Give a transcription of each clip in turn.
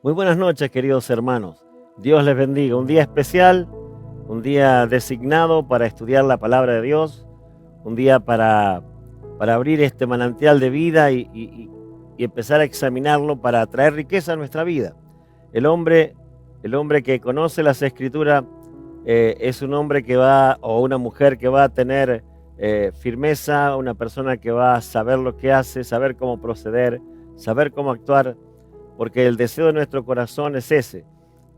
Muy buenas noches, queridos hermanos. Dios les bendiga. Un día especial, un día designado para estudiar la palabra de Dios, un día para abrir este manantial de vida y empezar a examinarlo para traer riqueza a nuestra vida. El hombre que conoce las Escrituras es un hombre que va, o una mujer que va a tener firmeza, una persona que va a saber lo que hace, saber cómo proceder, saber cómo actuar, porque el deseo de nuestro corazón es ese,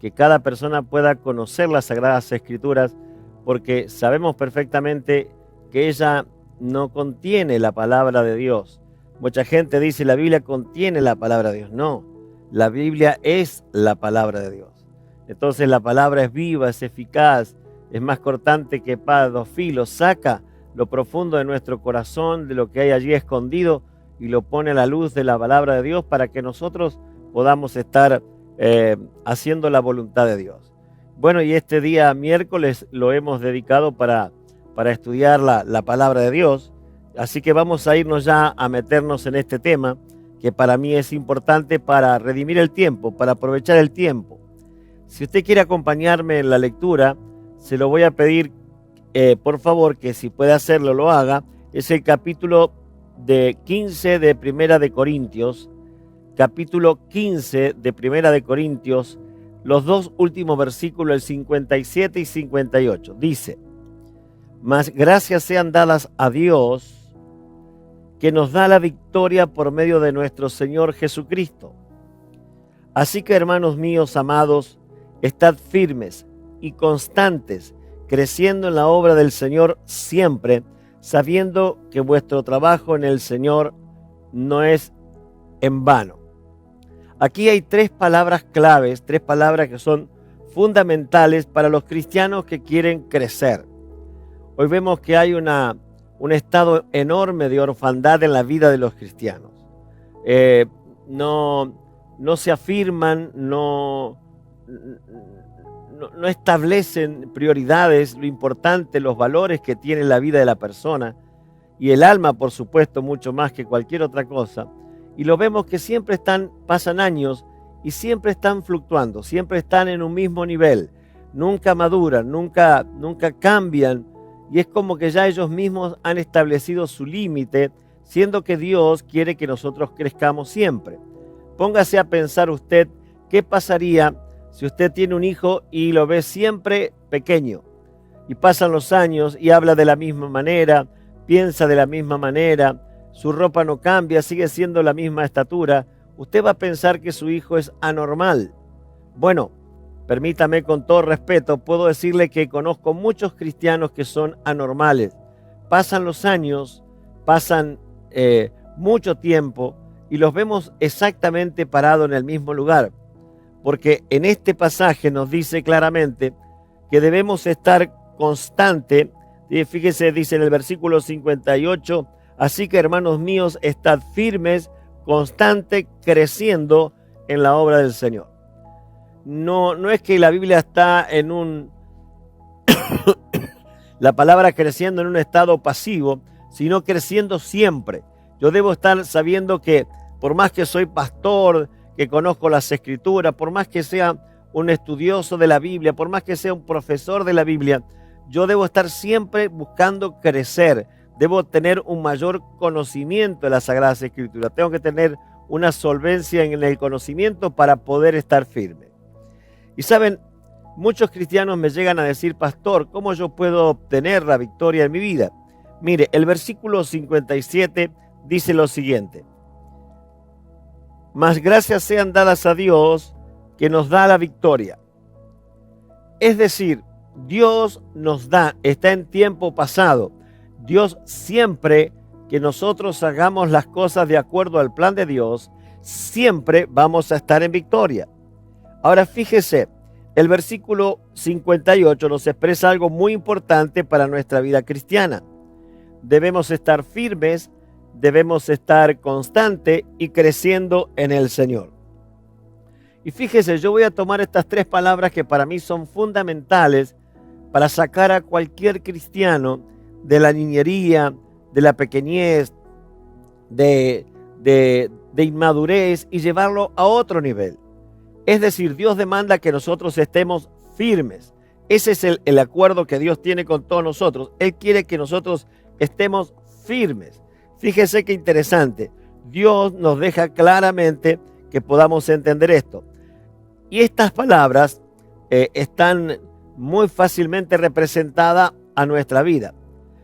que cada persona pueda conocer las Sagradas Escrituras, porque sabemos perfectamente que ella no contiene la palabra de Dios. Mucha gente dice, la Biblia contiene la palabra de Dios. No, la Biblia es la palabra de Dios. Entonces la palabra es viva, es eficaz, es más cortante que espada de dos filos, saca lo profundo de nuestro corazón, de lo que hay allí escondido, y lo pone a la luz de la palabra de Dios para que nosotros podamos estar haciendo la voluntad de Dios. Bueno, y este día miércoles lo hemos dedicado para estudiar la palabra de Dios, así que vamos a irnos ya a meternos en este tema, que para mí es importante para redimir el tiempo, para aprovechar el tiempo. Si usted quiere acompañarme en la lectura, se lo voy a pedir, por favor, que si puede hacerlo, lo haga. Es el capítulo 15 de Primera de Corintios, capítulo 15 de Primera de Corintios, los dos últimos versículos, el 57 y 58. Dice: mas gracias sean dadas a Dios, que nos da la victoria por medio de nuestro Señor Jesucristo. Así que, hermanos míos amados, estad firmes y constantes, creciendo en la obra del Señor siempre, sabiendo que vuestro trabajo en el Señor no es en vano. Aquí hay tres palabras claves, tres palabras que son fundamentales para los cristianos que quieren crecer. Hoy vemos que hay un estado enorme de orfandad en la vida de los cristianos. No se afirman, no establecen prioridades, lo importante, los valores que tiene la vida de la persona y el alma, por supuesto, mucho más que cualquier otra cosa. Y lo vemos que siempre pasan años y siempre están fluctuando, siempre están en un mismo nivel, nunca maduran, nunca cambian, y es como que ya ellos mismos han establecido su límite, siendo que Dios quiere que nosotros crezcamos siempre. Póngase a pensar usted qué pasaría si usted tiene un hijo y lo ve siempre pequeño, y pasan los años y habla de la misma manera, piensa de la misma manera, su ropa no cambia, sigue siendo la misma estatura. Usted va a pensar que su hijo es anormal. Bueno, permítame, con todo respeto, puedo decirle que conozco muchos cristianos que son anormales. Pasan los años, pasan mucho tiempo y los vemos exactamente parados en el mismo lugar. Porque en este pasaje nos dice claramente que debemos estar constante. Fíjese, dice en el versículo 58, así que, hermanos míos, estad firmes, constante, creciendo en la obra del Señor. No es que la Biblia está en la palabra creciendo en un estado pasivo, sino creciendo siempre. Yo debo estar sabiendo que por más que soy pastor, que conozco las Escrituras, por más que sea un estudioso de la Biblia, por más que sea un profesor de la Biblia, yo debo estar siempre buscando crecer. Debo tener un mayor conocimiento de las Sagradas Escrituras. Tengo que tener una solvencia en el conocimiento para poder estar firme. Y saben, muchos cristianos me llegan a decir, pastor, ¿cómo yo puedo obtener la victoria en mi vida? Mire, el versículo 57 dice lo siguiente: mas gracias sean dadas a Dios, que nos da la victoria. Es decir, Dios nos da, está en tiempo pasado. Dios, siempre que nosotros hagamos las cosas de acuerdo al plan de Dios, siempre vamos a estar en victoria. Ahora fíjese, el versículo 58 nos expresa algo muy importante para nuestra vida cristiana. Debemos estar firmes, debemos estar constantes y creciendo en el Señor. Y fíjese, yo voy a tomar estas tres palabras que para mí son fundamentales para sacar a cualquier cristiano de la niñería, de la pequeñez, de inmadurez y llevarlo a otro nivel. Es decir, Dios demanda que nosotros estemos firmes. Ese es el acuerdo que Dios tiene con todos nosotros. Él quiere que nosotros estemos firmes. Fíjese qué interesante. Dios nos deja claramente que podamos entender esto. Y estas palabras están muy fácilmente representadas a nuestra vida.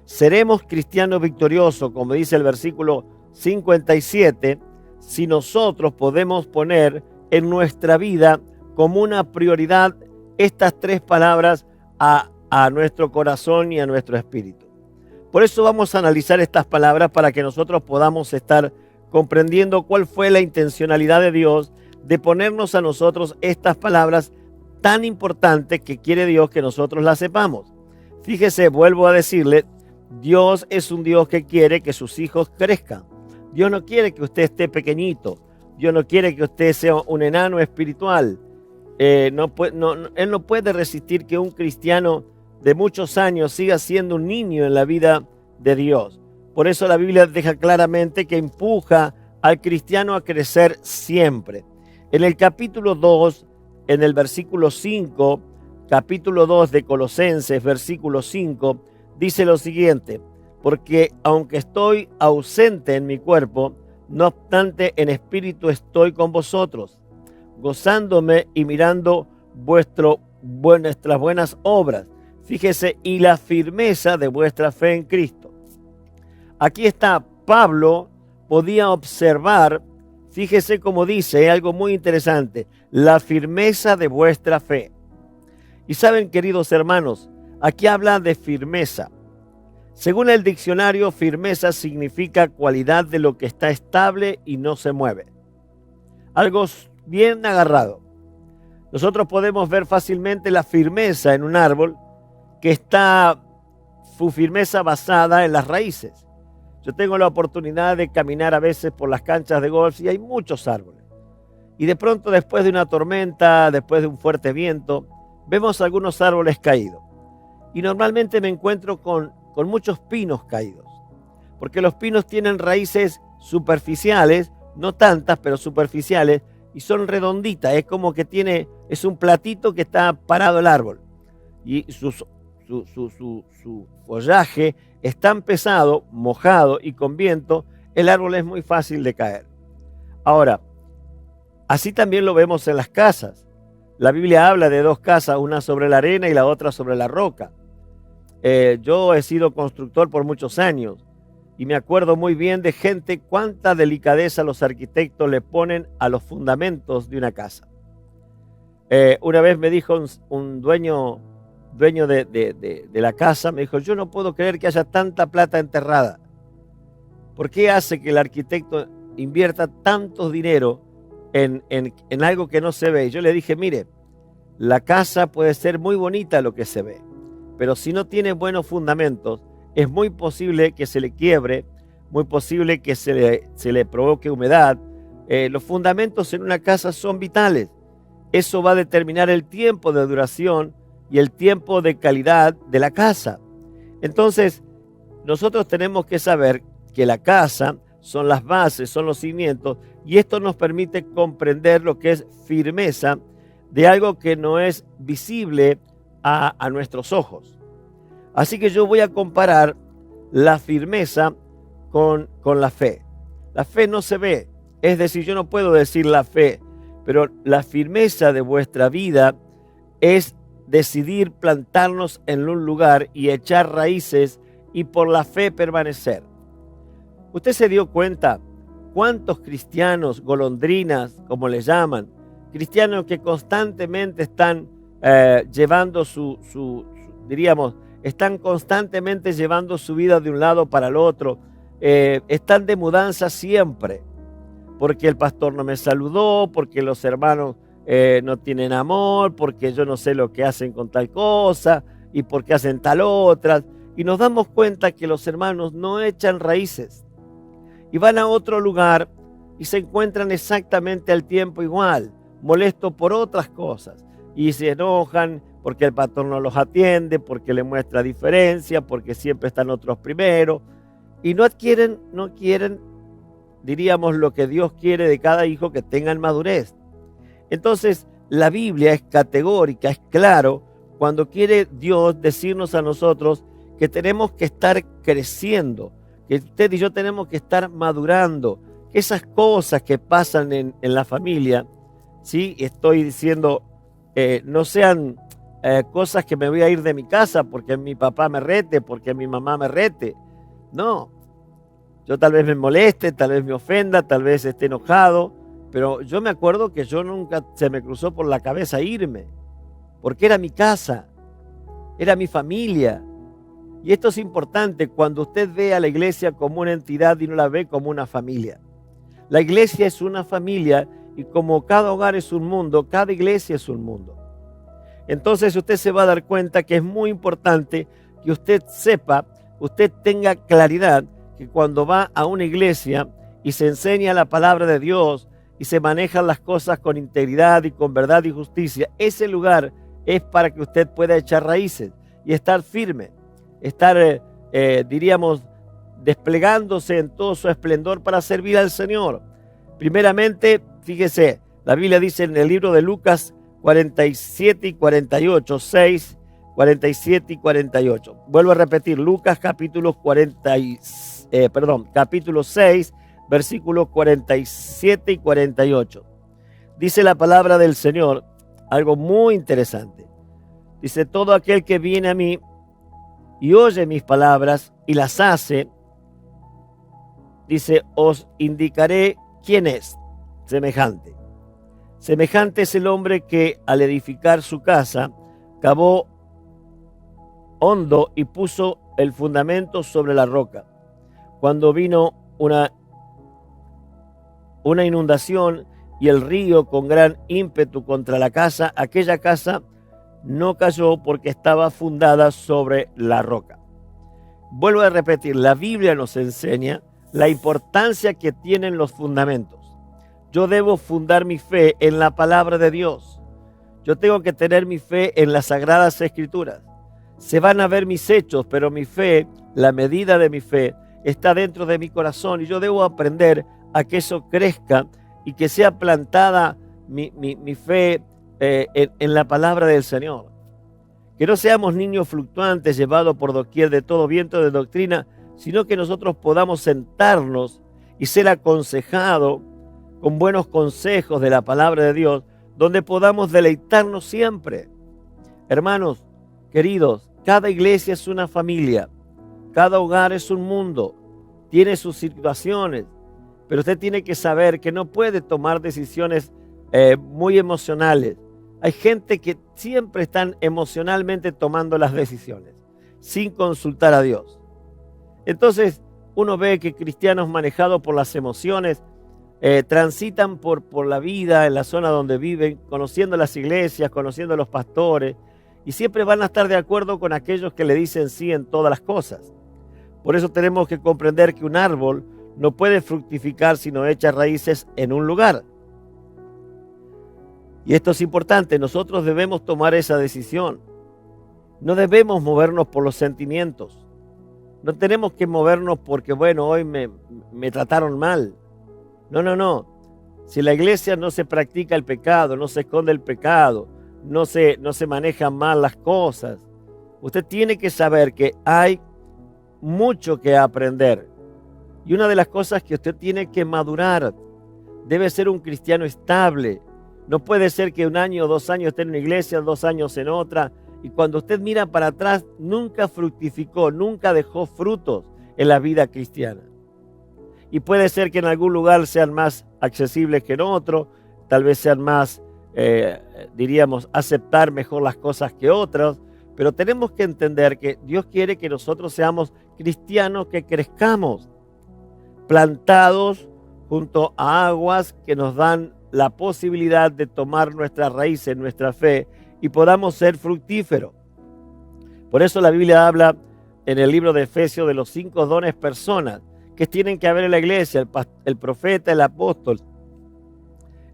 Seremos cristianos victoriosos, como dice el versículo 57, si nosotros podemos poner en nuestra vida como una prioridad estas tres palabras a nuestro corazón y a nuestro espíritu. Por eso vamos a analizar estas palabras para que nosotros podamos estar comprendiendo cuál fue la intencionalidad de Dios de ponernos a nosotros estas palabras tan importantes que quiere Dios que nosotros las sepamos. Fíjese, vuelvo a decirle, Dios es un Dios que quiere que sus hijos crezcan. Dios no quiere que usted esté pequeñito. Dios no quiere que usted sea un enano espiritual. Él no puede resistir que un cristiano de muchos años siga siendo un niño en la vida de Dios. Por eso la Biblia deja claramente que empuja al cristiano a crecer siempre. En el capítulo 2, en el versículo 5, capítulo 2 de Colosenses, versículo 5, dice lo siguiente: porque aunque estoy ausente en mi cuerpo, no obstante en espíritu estoy con vosotros, gozándome y mirando vuestras buenas obras. Fíjese, y la firmeza de vuestra fe en Cristo. Aquí está, Pablo podía observar, fíjese cómo dice, algo muy interesante, la firmeza de vuestra fe. Y saben, queridos hermanos, aquí habla de firmeza. Según el diccionario, firmeza significa cualidad de lo que está estable y no se mueve. Algo bien agarrado. Nosotros podemos ver fácilmente la firmeza en un árbol que está su firmeza basada en las raíces. Yo tengo la oportunidad de caminar a veces por las canchas de golf y hay muchos árboles. Y de pronto, después de una tormenta, después de un fuerte viento, vemos algunos árboles caídos. Y normalmente me encuentro con muchos pinos caídos, porque los pinos tienen raíces superficiales, no tantas, pero superficiales, y son redonditas. Es como que es un platito que está parado el árbol. Y su follaje es tan pesado, mojado y con viento, el árbol es muy fácil de caer. Ahora, así también lo vemos en las casas. La Biblia habla de dos casas, una sobre la arena y la otra sobre la roca. Yo he sido constructor por muchos años y me acuerdo muy bien de gente, cuánta delicadeza los arquitectos le ponen a los fundamentos de una casa. Una vez me dijo un dueño de la casa, me dijo: yo no puedo creer que haya tanta plata enterrada. ¿Por qué hace que el arquitecto invierta tanto dinero en algo que no se ve? Y yo le dije: mire, la casa puede ser muy bonita lo que se ve, pero si no tiene buenos fundamentos, es muy posible que se le quiebre, muy posible que se le provoque humedad. Los fundamentos en una casa son vitales. Eso va a determinar el tiempo de duración y el tiempo de calidad de la casa. Entonces, nosotros tenemos que saber que la casa son las bases, son los cimientos, y esto nos permite comprender lo que es firmeza de algo que no es visible a nuestros ojos. Así que yo voy a comparar la firmeza con la fe. La fe no se ve, es decir, yo no puedo decir la fe, pero la firmeza de vuestra vida es decidir plantarnos en un lugar y echar raíces y por la fe permanecer. ¿Usted se dio cuenta cuántos cristianos, golondrinas, como les llaman, cristianos que constantemente están llevando están constantemente llevando su vida de un lado para el otro, están de mudanza siempre, porque el pastor no me saludó, porque los hermanos no tienen amor, porque yo no sé lo que hacen con tal cosa y porque hacen tal otra, y nos damos cuenta que los hermanos no echan raíces y van a otro lugar y se encuentran exactamente al tiempo igual, molestos por otras cosas, y se enojan porque el pastor no los atiende, porque le muestra diferencia, porque siempre están otros primero, y no quieren, diríamos, lo que Dios quiere de cada hijo, que tengan madurez. Entonces, la Biblia es categórica, es claro, cuando quiere Dios decirnos a nosotros que tenemos que estar creciendo, que usted y yo tenemos que estar madurando, que esas cosas que pasan en la familia, ¿sí? Estoy diciendo, no sean cosas que me voy a ir de mi casa porque mi papá me rete, porque mi mamá me rete. No, yo tal vez me moleste, tal vez me ofenda, tal vez esté enojado, pero yo me acuerdo que yo nunca se me cruzó por la cabeza irme, porque era mi casa, era mi familia. Y esto es importante cuando usted ve a la iglesia como una entidad y no la ve como una familia. La iglesia es una familia y como cada hogar es un mundo, cada iglesia es un mundo. Entonces usted se va a dar cuenta que es muy importante que usted sepa, usted tenga claridad que cuando va a una iglesia y se enseña la palabra de Dios y se manejan las cosas con integridad y con verdad y justicia, ese lugar es para que usted pueda echar raíces y estar firme, estar, diríamos, desplegándose en todo su esplendor para servir al Señor. Primeramente, fíjese, la Biblia dice en el libro de Lucas 47 y 48, 6, 47 y 48. Vuelvo a repetir, Lucas capítulo 6, versículos 47 y 48. Dice la palabra del Señor algo muy interesante. Dice, todo aquel que viene a mí y oye mis palabras y las hace, dice, os indicaré quién es semejante. Semejante es el hombre que al edificar su casa cavó hondo y puso el fundamento sobre la roca. Cuando vino una inundación y el río con gran ímpetu contra la casa, aquella casa no cayó porque estaba fundada sobre la roca. Vuelvo a repetir, la Biblia nos enseña la importancia que tienen los fundamentos. Yo debo fundar mi fe en la palabra de Dios. Yo tengo que tener mi fe en las Sagradas Escrituras. Se van a ver mis hechos, pero mi fe, la medida de mi fe, está dentro de mi corazón y yo debo aprender a que eso crezca y que sea plantada mi fe en la palabra del Señor. Que no seamos niños fluctuantes llevados por doquier de todo viento de doctrina, sino que nosotros podamos sentarnos y ser aconsejados con buenos consejos de la palabra de Dios, donde podamos deleitarnos siempre. Hermanos, queridos, cada iglesia es una familia, cada hogar es un mundo, tiene sus situaciones, pero usted tiene que saber que no puede tomar decisiones muy emocionales. Hay gente que siempre están emocionalmente tomando las decisiones, sin consultar a Dios. Entonces, uno ve que cristianos manejados por las emociones transitan por la vida en la zona donde viven, conociendo las iglesias, conociendo a los pastores, y siempre van a estar de acuerdo con aquellos que le dicen sí en todas las cosas. Por eso tenemos que comprender que un árbol no puede fructificar si no echa raíces en un lugar. Y esto es importante, nosotros debemos tomar esa decisión. No debemos movernos por los sentimientos. No tenemos que movernos porque, bueno, hoy me trataron mal. No. Si la iglesia no se practica el pecado, no se esconde el pecado, no se manejan mal las cosas, usted tiene que saber que hay mucho que aprender. Y una de las cosas que usted tiene que madurar, debe ser un cristiano estable. No puede ser que 1 año o 2 años esté en una iglesia, 2 años en otra, y cuando usted mira para atrás, nunca fructificó, nunca dejó frutos en la vida cristiana. Y puede ser que en algún lugar sean más accesibles que en otro, tal vez sean más, diríamos, aceptar mejor las cosas que otras, pero tenemos que entender que Dios quiere que nosotros seamos cristianos que crezcamos, plantados junto a aguas que nos dan la posibilidad de tomar nuestras raíces, nuestra fe, y podamos ser fructíferos. Por eso la Biblia habla en el libro de Efesios de los 5 dones personas que tienen que haber en la iglesia: el profeta, el apóstol,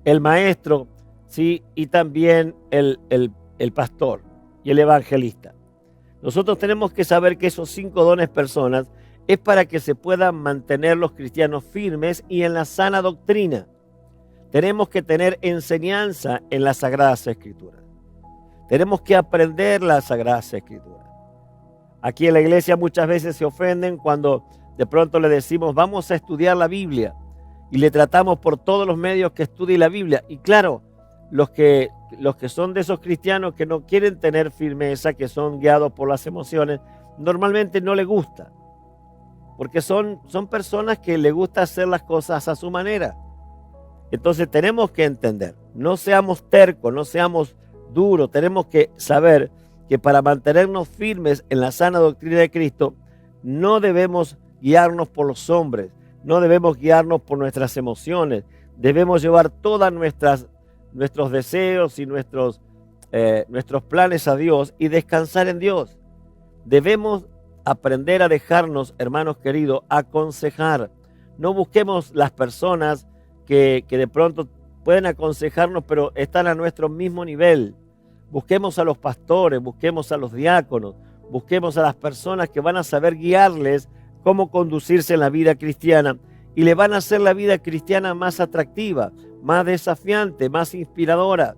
el maestro, ¿sí? Y también el pastor y el evangelista. Nosotros tenemos que saber que esos 5 dones personas es para que se puedan mantener los cristianos firmes y en la sana doctrina. tenemos que tener enseñanza en las Sagradas Escrituras. Tenemos que aprender las Sagradas Escrituras. Aquí en la iglesia muchas veces se ofenden cuando de pronto le decimos vamos a estudiar la Biblia y le tratamos por todos los medios que estudie la Biblia. Y claro, los que son de esos cristianos que no quieren tener firmeza, que son guiados por las emociones, normalmente no les gusta. Porque son personas que les gusta hacer las cosas a su manera. Entonces tenemos que entender, no seamos tercos, no seamos duros, tenemos que saber que para mantenernos firmes en la sana doctrina de Cristo, no debemos guiarnos por los hombres, no debemos guiarnos por nuestras emociones, debemos llevar todos nuestros deseos y nuestros planes a Dios y descansar en Dios. Debemos aprender a dejarnos, hermanos queridos, aconsejar. No busquemos las personas que de pronto pueden aconsejarnos, pero están a nuestro mismo nivel. Busquemos a los pastores, busquemos a los diáconos, busquemos a las personas que van a saber guiarles cómo conducirse en la vida cristiana y le van a hacer la vida cristiana más atractiva, más desafiante, más inspiradora.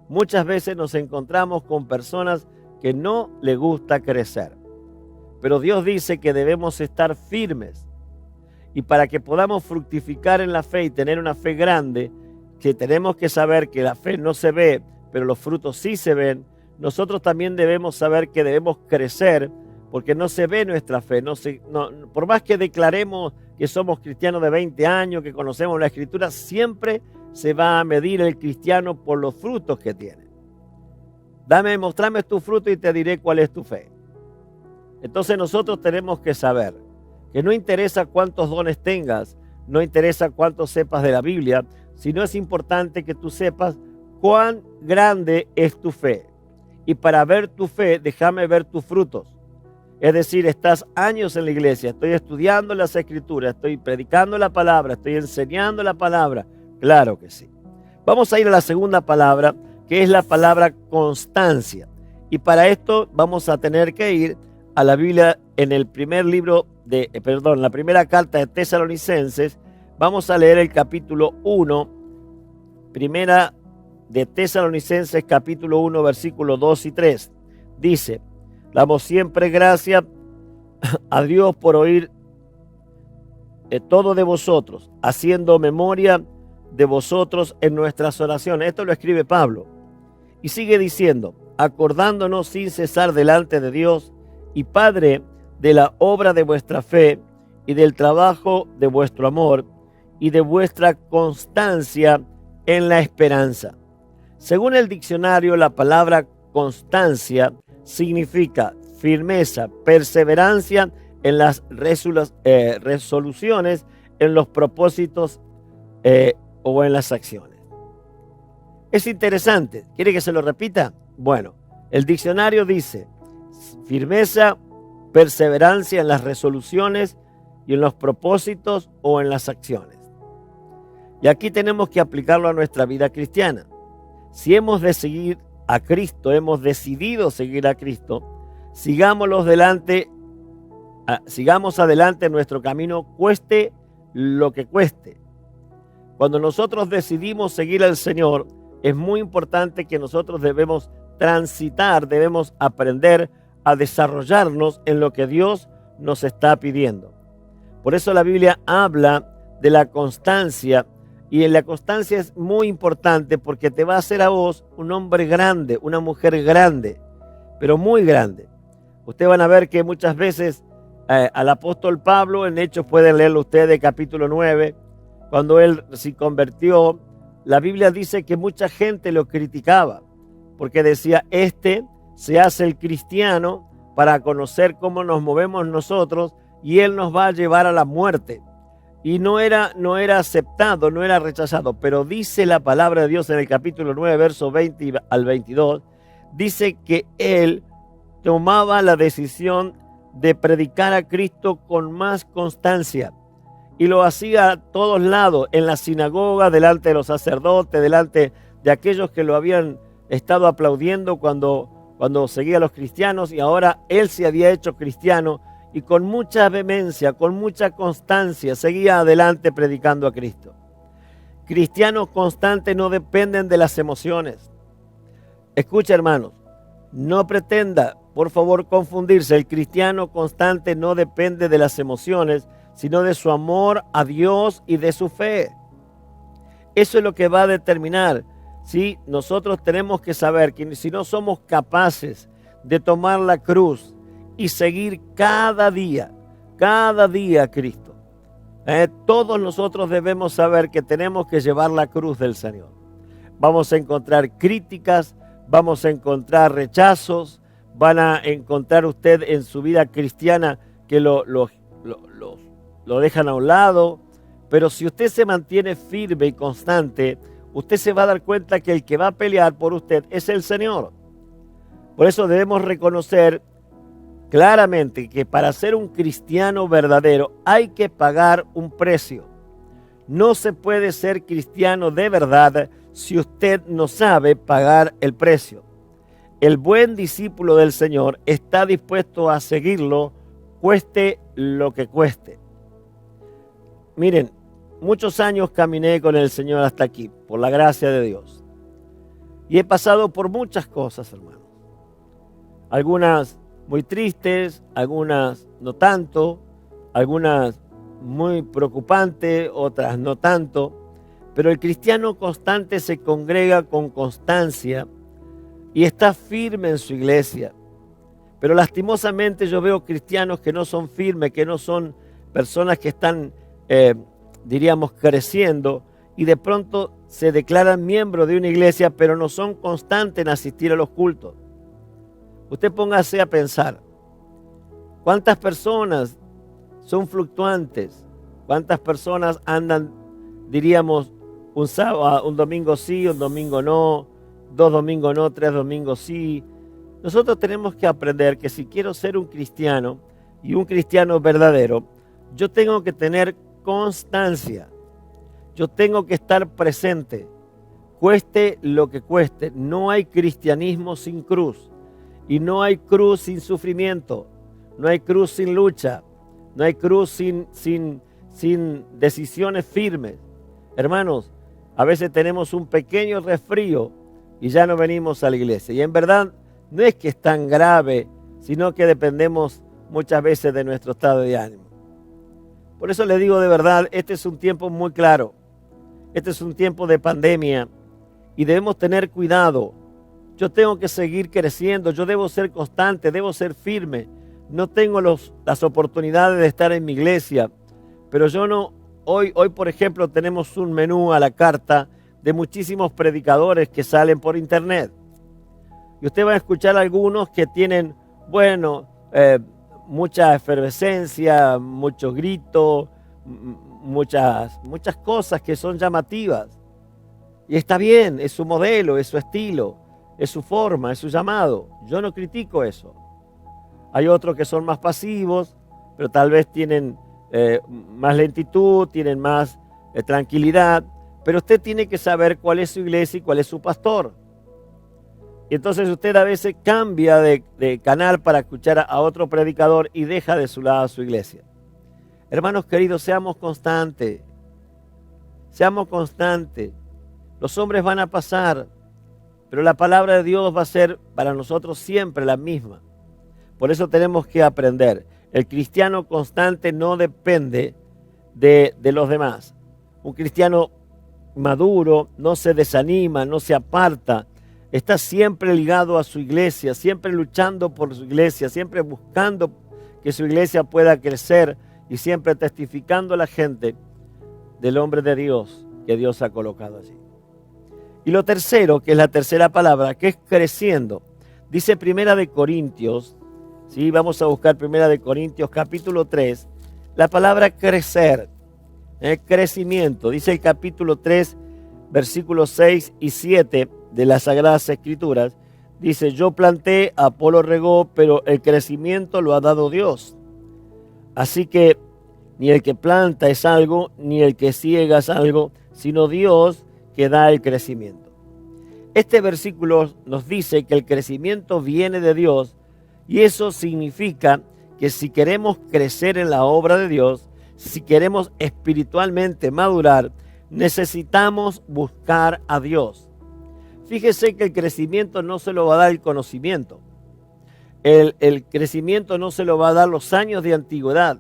Muchas veces nos encontramos con personas que no les gusta crecer, pero Dios dice que debemos estar firmes. Y para que podamos fructificar en la fe y tener una fe grande, que tenemos que saber que la fe no se ve, pero los frutos sí se ven, nosotros también debemos saber que debemos crecer, porque no se ve nuestra fe. Por más que declaremos que somos cristianos de 20 años, que conocemos la Escritura, siempre se va a medir el cristiano por los frutos que tiene. Mostrame tu fruto y te diré cuál es tu fe. Entonces nosotros tenemos que saber que no interesa cuántos dones tengas, no interesa cuánto sepas de la Biblia, sino es importante que tú sepas cuán grande es tu fe. Y para ver tu fe, déjame ver tus frutos. Es decir, estás años en la iglesia, estoy estudiando las Escrituras, estoy predicando la palabra, estoy enseñando la palabra. Claro que sí. Vamos a ir a la segunda palabra, que es la palabra constancia. Y para esto vamos a tener que ir a la Biblia en el la primera carta de Tesalonicenses. Vamos a leer el capítulo 1, primera de Tesalonicenses, capítulo 1, versículos 2 y 3. Dice: damos siempre gracias a Dios por oír todo de vosotros, haciendo memoria de vosotros en nuestras oraciones. Esto lo escribe Pablo. Y sigue diciendo: acordándonos sin cesar delante de Dios y Padre de la obra de vuestra fe y del trabajo de vuestro amor y de vuestra constancia en la esperanza. Según el diccionario, la palabra constancia significa firmeza, perseverancia en las resoluciones, en los propósitos o en las acciones. Es interesante. ¿Quiere que se lo repita? Bueno, el diccionario dice firmeza, perseverancia en las resoluciones y en los propósitos o en las acciones. Y aquí tenemos que aplicarlo a nuestra vida cristiana. Si hemos de seguir a Cristo, hemos decidido seguir a Cristo, sigamos adelante en nuestro camino, cueste lo que cueste. Cuando nosotros decidimos seguir al Señor, es muy importante que nosotros debemos transitar, debemos aprender a desarrollarnos en lo que Dios nos está pidiendo. Por eso la Biblia habla de la constancia, y en la constancia es muy importante porque te va a hacer a vos un hombre grande, una mujer grande, pero muy grande. Ustedes van a ver que muchas veces al apóstol Pablo, en Hechos pueden leerlo ustedes, capítulo 9, cuando él se convirtió, la Biblia dice que mucha gente lo criticaba, porque decía, se hace el cristiano para conocer cómo nos movemos nosotros y él nos va a llevar a la muerte. Y no era aceptado, no era rechazado, pero dice la palabra de Dios en el capítulo 9, versos 20 al 22, dice que él tomaba la decisión de predicar a Cristo con más constancia y lo hacía a todos lados, en la sinagoga, delante de los sacerdotes, delante de aquellos que lo habían estado aplaudiendo cuando seguía a los cristianos, y ahora él se había hecho cristiano y con mucha vehemencia, con mucha constancia seguía adelante predicando a Cristo. Cristianos constantes no dependen de las emociones. Escucha, hermanos, no pretenda, por favor, confundirse. El cristiano constante no depende de las emociones, sino de su amor a Dios y de su fe. Eso es lo que va a determinar. ¿Sí? Nosotros tenemos que saber que si no somos capaces de tomar la cruz y seguir cada día a Cristo, todos nosotros debemos saber que tenemos que llevar la cruz del Señor. Vamos a encontrar críticas, vamos a encontrar rechazos, van a encontrar usted en su vida cristiana que lo dejan a un lado, pero si usted se mantiene firme y constante, usted se va a dar cuenta que el que va a pelear por usted es el Señor. Por eso debemos reconocer claramente que para ser un cristiano verdadero hay que pagar un precio. No se puede ser cristiano de verdad si usted no sabe pagar el precio. El buen discípulo del Señor está dispuesto a seguirlo, cueste lo que cueste. Miren, muchos años caminé con el Señor hasta aquí, por la gracia de Dios. Y he pasado por muchas cosas, hermanos. Algunas muy tristes, algunas no tanto, algunas muy preocupantes, otras no tanto. Pero el cristiano constante se congrega con constancia y está firme en su iglesia. Pero lastimosamente yo veo cristianos que no son firmes, que no son personas que están, diríamos, creciendo y de pronto se declaran miembros de una iglesia, pero no son constantes en asistir a los cultos. Usted póngase a pensar, ¿cuántas personas son fluctuantes? ¿Cuántas personas andan, diríamos, un sábado, un domingo sí, un domingo no, 2 domingos no, 3 domingos sí? Nosotros tenemos que aprender que si quiero ser un cristiano y un cristiano verdadero, yo tengo que tener constancia. Yo tengo que estar presente, cueste lo que cueste. No hay cristianismo sin cruz. Y no hay cruz sin sufrimiento, no hay cruz sin lucha, no hay cruz sin decisiones firmes. Hermanos, a veces tenemos un pequeño resfrío y ya no venimos a la iglesia. Y en verdad no es que es tan grave, sino que dependemos muchas veces de nuestro estado de ánimo. Por eso le digo de verdad, este es un tiempo muy claro. Este es un tiempo de pandemia y debemos tener cuidado. Yo tengo que seguir creciendo, yo debo ser constante, debo ser firme. No tengo las oportunidades de estar en mi iglesia, pero yo no, hoy por ejemplo tenemos un menú a la carta de muchísimos predicadores que salen por internet. Y usted va a escuchar algunos que tienen, mucha efervescencia, muchos gritos, muchas cosas que son llamativas. Y está bien, es su modelo, es su estilo. Es su forma, es su llamado. Yo no critico eso. Hay otros que son más pasivos, pero tal vez tienen más lentitud, tienen más tranquilidad. Pero usted tiene que saber cuál es su iglesia y cuál es su pastor. Y entonces usted a veces cambia de canal para escuchar a otro predicador y deja de su lado a su iglesia. Hermanos queridos, seamos constantes. Seamos constantes. Los hombres van a pasar, pero la palabra de Dios va a ser para nosotros siempre la misma. Por eso tenemos que aprender. El cristiano constante no depende de los demás. Un cristiano maduro no se desanima, no se aparta. Está siempre ligado a su iglesia, siempre luchando por su iglesia, siempre buscando que su iglesia pueda crecer y siempre testificando a la gente del hombre de Dios que Dios ha colocado allí. Y lo tercero, que es la tercera palabra, que es creciendo. Dice Primera de Corintios, ¿sí? Vamos a buscar Primera de Corintios capítulo 3, la palabra crecer, crecimiento. Dice el capítulo 3, versículos 6 y 7 de las Sagradas Escrituras. Dice, yo planté, Apolo regó, pero el crecimiento lo ha dado Dios. Así que ni el que planta es algo, ni el que ciega es algo, sino Dios que da el crecimiento. Este versículo nos dice que el crecimiento viene de Dios y eso significa que si queremos crecer en la obra de Dios, si queremos espiritualmente madurar, necesitamos buscar a Dios. Fíjese que el crecimiento no se lo va a dar el conocimiento. El crecimiento no se lo va a dar los años de antigüedad.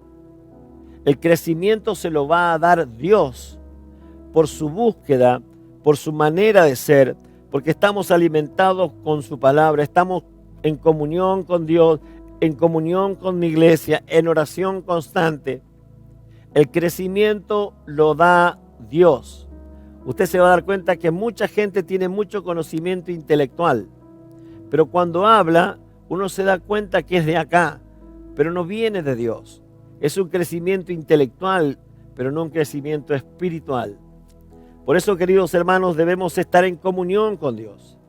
El crecimiento se lo va a dar Dios por su búsqueda, por su manera de ser, porque estamos alimentados con su palabra, estamos en comunión con Dios, en comunión con mi iglesia, en oración constante. El crecimiento lo da Dios. Usted se va a dar cuenta que mucha gente tiene mucho conocimiento intelectual, pero cuando habla, uno se da cuenta que es de acá, pero no viene de Dios. Es un crecimiento intelectual, pero no un crecimiento espiritual. Por eso, queridos hermanos, debemos estar en comunión con Dios.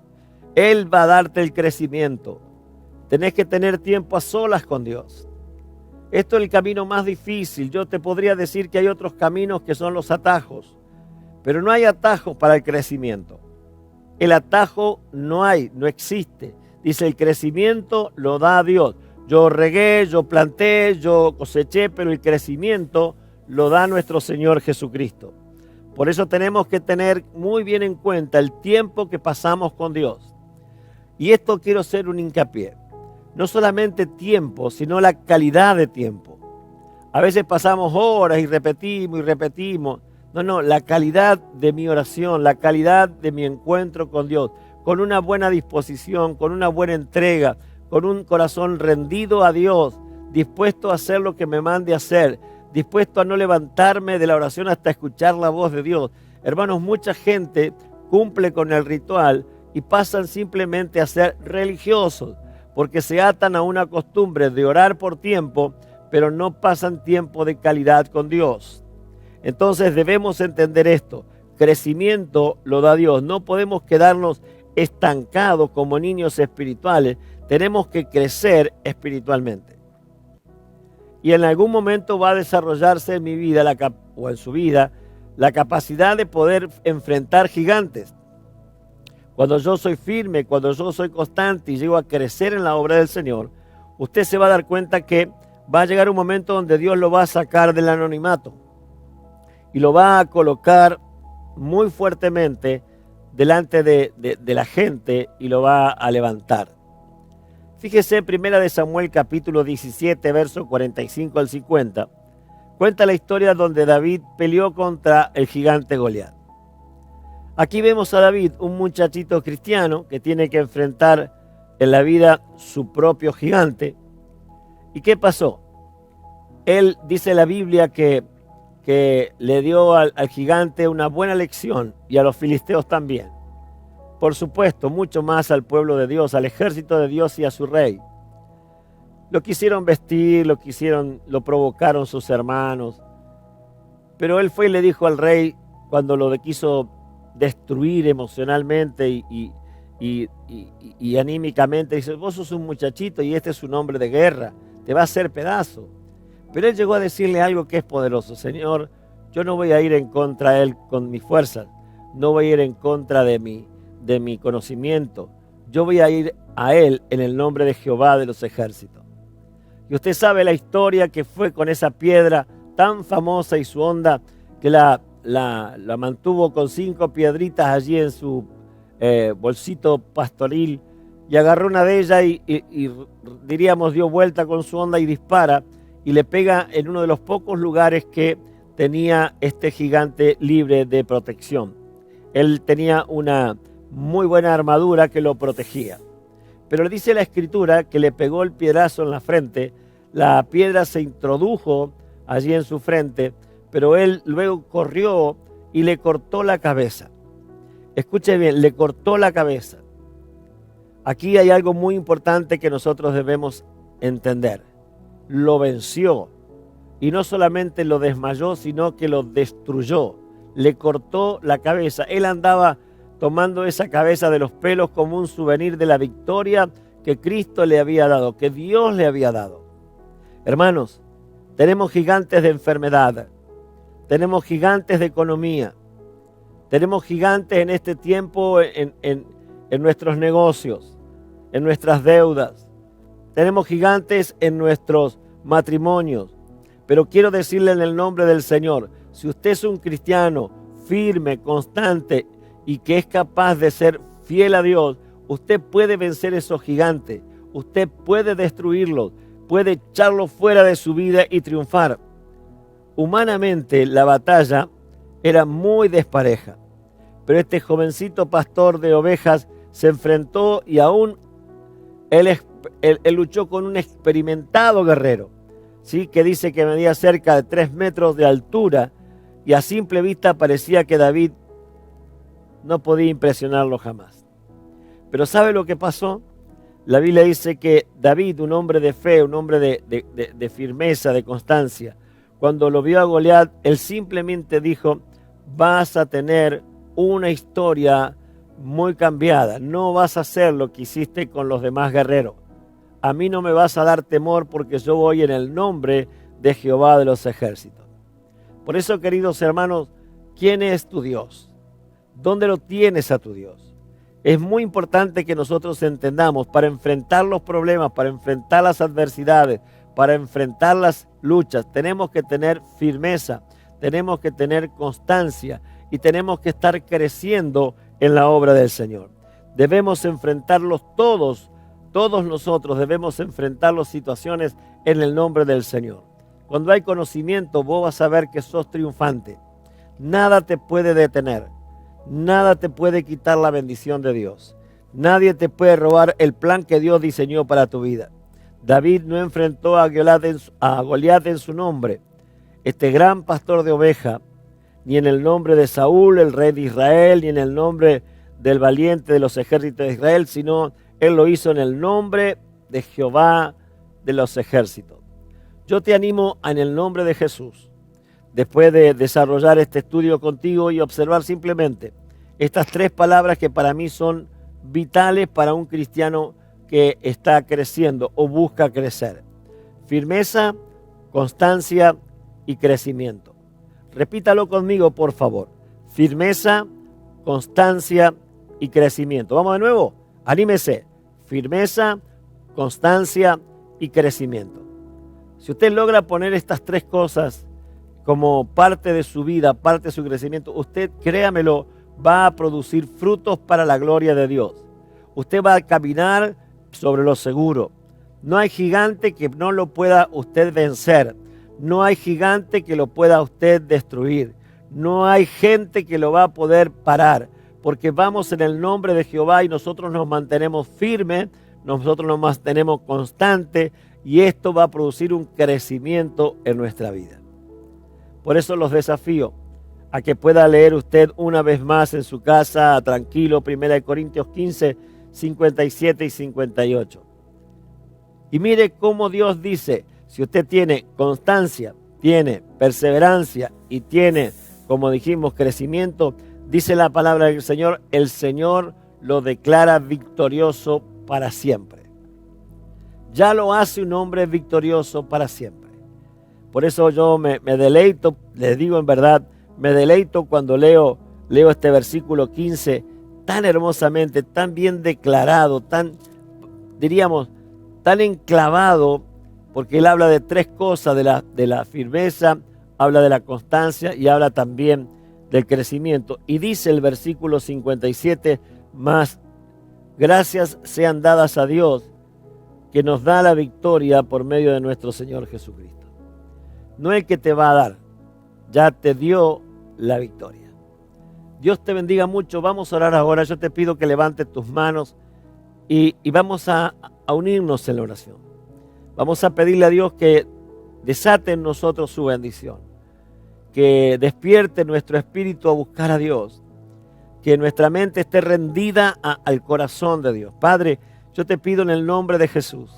Él va a darte el crecimiento. Tenés que tener tiempo a solas con Dios. Esto es el camino más difícil. Yo te podría decir que hay otros caminos que son los atajos, pero no hay atajos para el crecimiento. El atajo no hay, no existe. Dice, el crecimiento lo da Dios. Yo regué, yo planté, yo coseché, pero el crecimiento lo da nuestro Señor Jesucristo. Por eso tenemos que tener muy bien en cuenta el tiempo que pasamos con Dios. Y esto quiero hacer un hincapié. No solamente tiempo, sino la calidad de tiempo. A veces pasamos horas y repetimos. No, la calidad de mi oración, la calidad de mi encuentro con Dios, con una buena disposición, con una buena entrega, con un corazón rendido a Dios, dispuesto a hacer lo que me mande a hacer, dispuesto a no levantarme de la oración hasta escuchar la voz de Dios. Hermanos, mucha gente cumple con el ritual y pasan simplemente a ser religiosos, porque se atan a una costumbre de orar por tiempo, pero no pasan tiempo de calidad con Dios. Entonces debemos entender esto. Crecimiento lo da Dios. No podemos quedarnos estancados como niños espirituales. Tenemos que crecer espiritualmente. Y en algún momento va a desarrollarse en mi vida o en su vida la capacidad de poder enfrentar gigantes. Cuando yo soy firme, cuando yo soy constante y llego a crecer en la obra del Señor, usted se va a dar cuenta que va a llegar un momento donde Dios lo va a sacar del anonimato y lo va a colocar muy fuertemente delante de la gente y lo va a levantar. Fíjese en 1 Samuel capítulo 17, verso 45 al 50. Cuenta la historia donde David peleó contra el gigante Goliat. Aquí vemos a David, un muchachito cristiano que tiene que enfrentar en la vida su propio gigante. ¿Y qué pasó? Él, dice la Biblia, que le dio al gigante una buena lección y a los filisteos también. Por supuesto, mucho más al pueblo de Dios, al ejército de Dios y a su rey. Lo quisieron vestir, lo provocaron sus hermanos. Pero él fue y le dijo al rey, cuando lo quiso destruir emocionalmente y anímicamente, dice, vos sos un muchachito y este es un hombre de guerra, te va a hacer pedazo. Pero él llegó a decirle algo que es poderoso. Señor, yo no voy a ir en contra de él con mis fuerzas, no voy a ir en contra de mi conocimiento, yo voy a ir a él en el nombre de Jehová de los ejércitos. Y usted sabe la historia que fue con esa piedra tan famosa y su onda que la mantuvo con 5 piedritas allí en su bolsito pastoril y agarró una de ellas y diríamos dio vuelta con su onda y dispara y le pega en uno de los pocos lugares que tenía este gigante libre de protección. Él tenía una muy buena armadura que lo protegía. Pero le dice la Escritura que le pegó el piedrazo en la frente, la piedra se introdujo allí en su frente, pero él luego corrió y le cortó la cabeza. Escuche bien, le cortó la cabeza. Aquí hay algo muy importante que nosotros debemos entender. Lo venció y no solamente lo desmayó, sino que lo destruyó. Le cortó la cabeza. Él andaba tomando esa cabeza de los pelos como un souvenir de la victoria que Cristo le había dado, que Dios le había dado. Hermanos, tenemos gigantes de enfermedad, tenemos gigantes de economía, tenemos gigantes en este tiempo en nuestros negocios, en nuestras deudas, tenemos gigantes en nuestros matrimonios. Pero quiero decirle en el nombre del Señor, si usted es un cristiano firme, constante y que es capaz de ser fiel a Dios, usted puede vencer esos gigantes, usted puede destruirlos, puede echarlos fuera de su vida y triunfar. Humanamente la batalla era muy despareja, pero este jovencito pastor de ovejas se enfrentó y aún él luchó con un experimentado guerrero, ¿sí? Que dice que medía cerca de 3 metros de altura y a simple vista parecía que David no podía impresionarlo jamás. Pero ¿sabe lo que pasó? La Biblia dice que David, un hombre de fe, un hombre de firmeza, de constancia, cuando lo vio a Goliat, él simplemente dijo: vas a tener una historia muy cambiada, no vas a hacer lo que hiciste con los demás guerreros. A mí no me vas a dar temor porque yo voy en el nombre de Jehová de los ejércitos. Por eso, queridos hermanos, ¿quién es tu Dios? ¿Dónde lo tienes a tu Dios? Es muy importante que nosotros entendamos, para enfrentar los problemas, para enfrentar las adversidades, para enfrentar las luchas, tenemos que tener firmeza, tenemos que tener constancia y tenemos que estar creciendo en la obra del Señor. Debemos enfrentarlos todos nosotros debemos enfrentar las situaciones en el nombre del Señor. Cuando hay conocimiento, vos vas a ver que sos triunfante. Nada te puede detener. Nada te puede quitar la bendición de Dios. Nadie te puede robar el plan que Dios diseñó para tu vida. David no enfrentó a Goliat en su nombre, este gran pastor de oveja, ni en el nombre de Saúl, el rey de Israel, ni en el nombre del valiente de los ejércitos de Israel, sino él lo hizo en el nombre de Jehová de los ejércitos. Yo te animo en el nombre de Jesús, después de desarrollar este estudio contigo y observar simplemente estas 3 palabras que para mí son vitales para un cristiano que está creciendo o busca crecer: firmeza, constancia y crecimiento. Repítalo conmigo, por favor: firmeza, constancia y crecimiento. Vamos de nuevo, anímese: firmeza, constancia y crecimiento. Si usted logra poner estas 3 cosas como parte de su vida, parte de su crecimiento, usted, créamelo, va a producir frutos para la gloria de Dios. Usted va a caminar sobre lo seguro. No hay gigante que no lo pueda usted vencer. No hay gigante que lo pueda usted destruir. No hay gente que lo va a poder parar, porque vamos en el nombre de Jehová y nosotros nos mantenemos firmes, nosotros nos mantenemos constantes y esto va a producir un crecimiento en nuestra vida. Por eso los desafío a que pueda leer usted una vez más en su casa, tranquilo, 1 Corintios 15, 57 y 58. Y mire cómo Dios dice: si usted tiene constancia, tiene perseverancia y tiene, como dijimos, crecimiento, dice la palabra del Señor, el Señor lo declara victorioso para siempre. Ya lo hace un hombre victorioso para siempre. Por eso yo me deleito, les digo en verdad, me deleito cuando leo este versículo 15 tan hermosamente, tan bien declarado, tan enclavado, porque él habla de 3 cosas: de la firmeza, habla de la constancia y habla también del crecimiento. Y dice el versículo 57, más gracias sean dadas a Dios que nos da la victoria por medio de nuestro Señor Jesucristo. No es que te va a dar, ya te dio la victoria. Dios te bendiga mucho. Vamos a orar ahora. Yo te pido que levantes tus manos y vamos a unirnos en la oración. Vamos a pedirle a Dios que desate en nosotros su bendición, que despierte nuestro espíritu a buscar a Dios, que nuestra mente esté rendida al corazón de Dios. Padre, yo te pido en el nombre de Jesús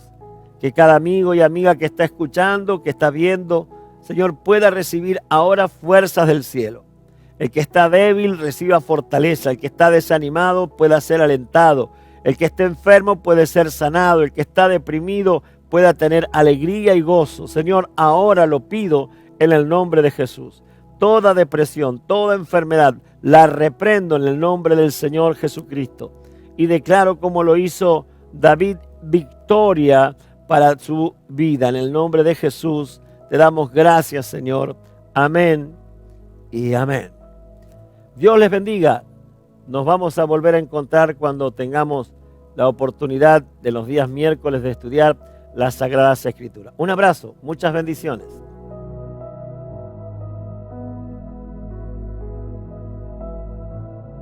que cada amigo y amiga que está escuchando, que está viendo, Señor, pueda recibir ahora fuerzas del cielo. El que está débil reciba fortaleza, el que está desanimado pueda ser alentado, el que esté enfermo puede ser sanado, el que está deprimido pueda tener alegría y gozo. Señor, ahora lo pido en el nombre de Jesús. Toda depresión, toda enfermedad, la reprendo en el nombre del Señor Jesucristo. Y declaro, como lo hizo David, victoria para su vida. En el nombre de Jesús te damos gracias, Señor. Amén y amén. Dios les bendiga. Nos vamos a volver a encontrar cuando tengamos la oportunidad de los días miércoles de estudiar las Sagradas Escrituras. Un abrazo, muchas bendiciones.